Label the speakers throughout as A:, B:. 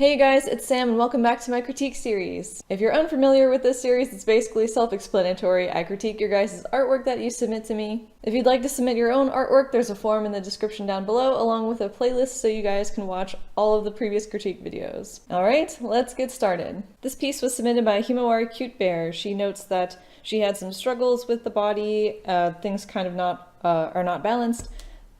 A: Hey guys, it's Sam and welcome back to my critique series. If you're unfamiliar with this series, it's basically self-explanatory. I critique your guys' artwork that you submit to me. If you'd like to submit your own artwork, there's a form in the description down below, along with a playlist so you guys can watch all of the previous critique videos. Alright, let's get started. This piece was submitted by HimawariCuteBear. She notes that she had some struggles with the body, things kind of are not balanced,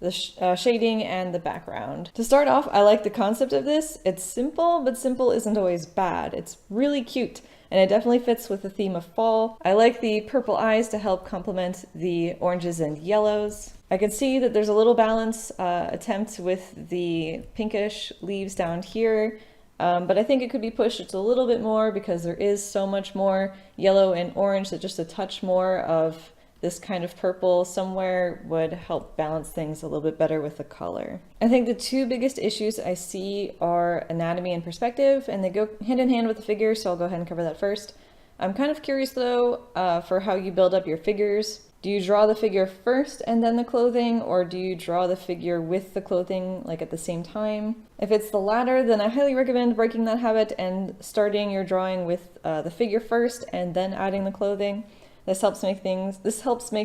A: the shading, and the background. To start off, I like the concept of this. It's simple, but simple isn't always bad. It's really cute, and it definitely fits with the theme of fall. I like the purple eyes to help complement the oranges and yellows. I can see that there's a little balance attempt with the pinkish leaves down here, but I think it could be pushed just a little bit more because there is so much more yellow and orange that just a touch more of this kind of purple somewhere would help balance things a little bit better with the color. I think the two biggest issues I see are anatomy and perspective, and they go hand in hand with the figure, so I'll go ahead and cover that first. I'm kind of curious though for how you build up your figures. Do you draw the figure first and then the clothing, or do you draw the figure with the clothing like at the same time? If it's the latter, then I highly recommend breaking that habit and starting your drawing with the figure first and then adding the clothing. This helps make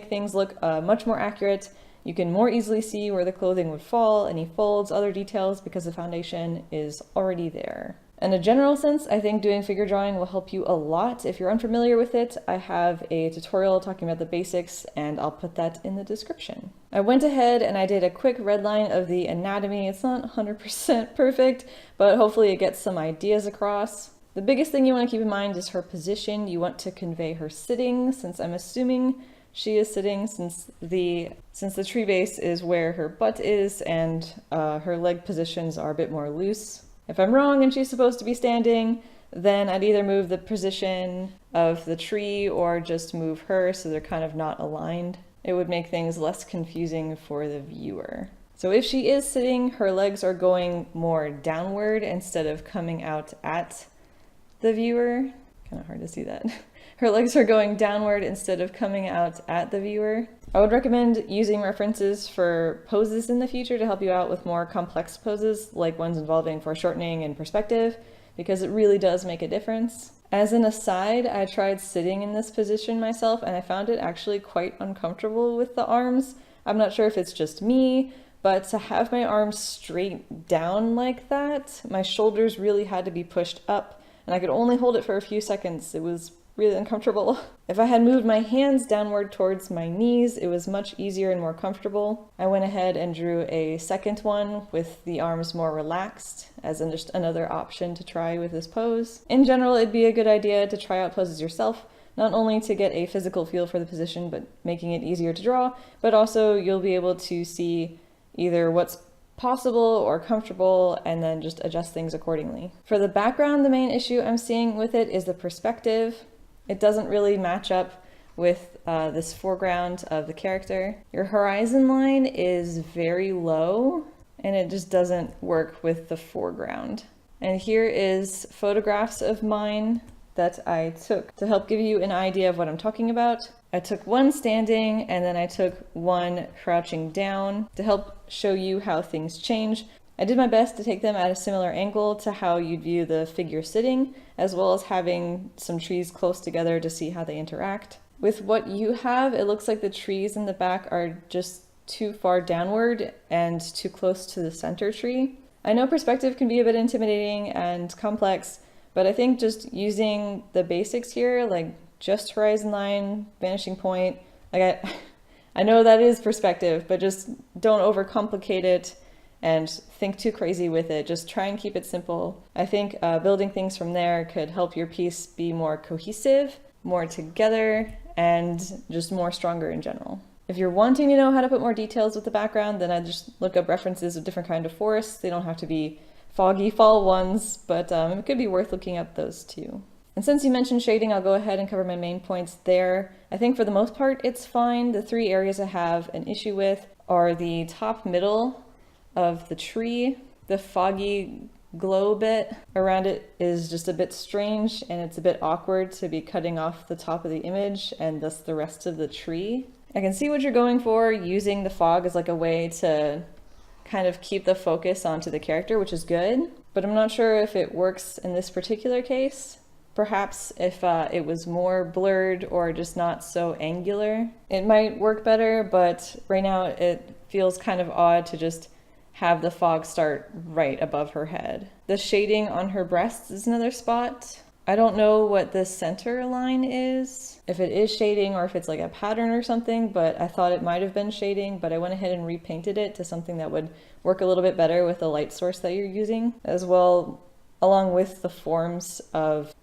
A: things look much more accurate. You can more easily see where the clothing would fall, any folds, other details, because the foundation is already there. In a general sense, I think doing figure drawing will help you a lot. If you're unfamiliar with it, I have a tutorial talking about the basics, and I'll put that in the description. I went ahead and I did a quick redline of the anatomy. It's not 100% perfect, but hopefully it gets some ideas across. The biggest thing you want to keep in mind is her position. You want to convey her sitting, since I'm assuming she is sitting, since the tree base is where her butt is and her leg positions are a bit more loose. If I'm wrong and she's supposed to be standing, then I'd either move the position of the tree or just move her so they're kind of not aligned. It would make things less confusing for the viewer. So if she is sitting, her legs are going more downward instead of coming out at the viewer. Kind of hard to see that. Her legs are going downward instead of coming out at the viewer. I would recommend using references for poses in the future to help you out with more complex poses, like ones involving foreshortening and perspective, because it really does make a difference. As an aside, I tried sitting in this position myself and I found it actually quite uncomfortable with the arms. I'm not sure if it's just me, but to have my arms straight down like that, my shoulders really had to be pushed up, and I could only hold it for a few seconds. It was really uncomfortable. If I had moved my hands downward towards my knees, it was much easier and more comfortable. I went ahead and drew a second one with the arms more relaxed as just another option to try with this pose. In general, it'd be a good idea to try out poses yourself, not only to get a physical feel for the position, but making it easier to draw, but also you'll be able to see either what's possible or comfortable and then just adjust things accordingly. For the background, the main issue I'm seeing with it is the perspective. It doesn't really match up with this foreground of the character. Your horizon line is very low and it just doesn't work with the foreground. And here is photographs of mine that I took to help give you an idea of what I'm talking about. I took one standing and then I took one crouching down to help show you how things change. I did my best to take them at a similar angle to how you'd view the figure sitting, as well as having some trees close together to see how they interact. With what you have, it looks like the trees in the back are just too far downward and too close to the center tree. I know perspective can be a bit intimidating and complex, but I think just using the basics here, like just horizon line, vanishing point, like I know that is perspective, but just don't overcomplicate it and think too crazy with it. Just try and keep it simple. I think building things from there could help your piece be more cohesive, more together, and just more stronger in general. If you're wanting to know how to put more details with the background, then I just look up references of different kind of forests. They don't have to be foggy fall ones, but it could be worth looking up those too. And since you mentioned shading, I'll go ahead and cover my main points there. I think for the most part, it's fine. The three areas I have an issue with are the top middle of the tree. The foggy glow bit around it is just a bit strange, and it's a bit awkward to be cutting off the top of the image and thus the rest of the tree. I can see what you're going for, using the fog as like a way to kind of keep the focus onto the character, which is good. but I'm not sure if it works in this particular case. Perhaps if it was more blurred or just not so angular, it might work better, but right now it feels kind of odd to just have the fog start right above her head. The shading on her breasts is another spot. I don't know what the center line is, if it is shading or if it's like a pattern or something, but I thought it might have been shading, but I went ahead and repainted it to something that would work a little bit better with the light source that you're using, as well along with the forms of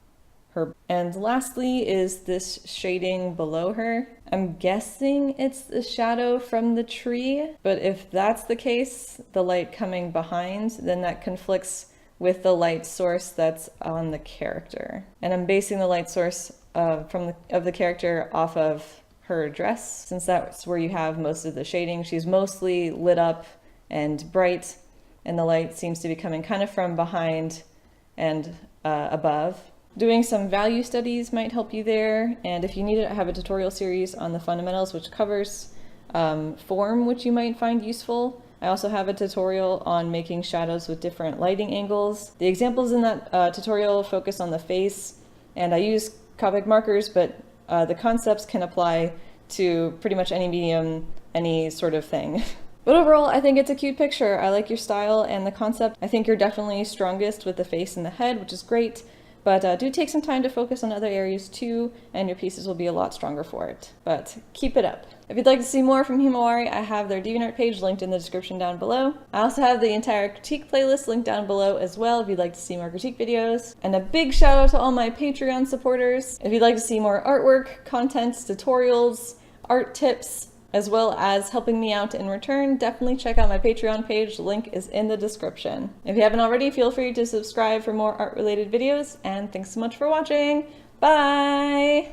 A: her. And lastly is this shading below her. I'm guessing it's the shadow from the tree, but if that's the case, the light coming behind, then that conflicts with the light source that's on the character. And I'm basing the light source of the character off of her dress, since that's where you have most of the shading. She's mostly lit up and bright, and the light seems to be coming kind of from behind and above. Doing some value studies might help you there, and if you need it, I have a tutorial series on the fundamentals which covers form, which you might find useful. I also have a tutorial on making shadows with different lighting angles. The examples in that tutorial focus on the face, and I use Copic markers, but the concepts can apply to pretty much any medium, any sort of thing. But overall, I think it's a cute picture. I like your style and the concept. I think you're definitely strongest with the face and the head, which is great. But do take some time to focus on other areas too, and your pieces will be a lot stronger for it. But keep it up. If you'd like to see more from Himawari, I have their DeviantArt page linked in the description down below. I also have the entire critique playlist linked down below as well if you'd like to see more critique videos. And a big shout out to all my Patreon supporters. If you'd like to see more artwork, content, tutorials, art tips, as well as helping me out in return, definitely check out my Patreon page. The link is in the description. If you haven't already, feel free to subscribe for more art-related videos, and thanks so much for watching. Bye!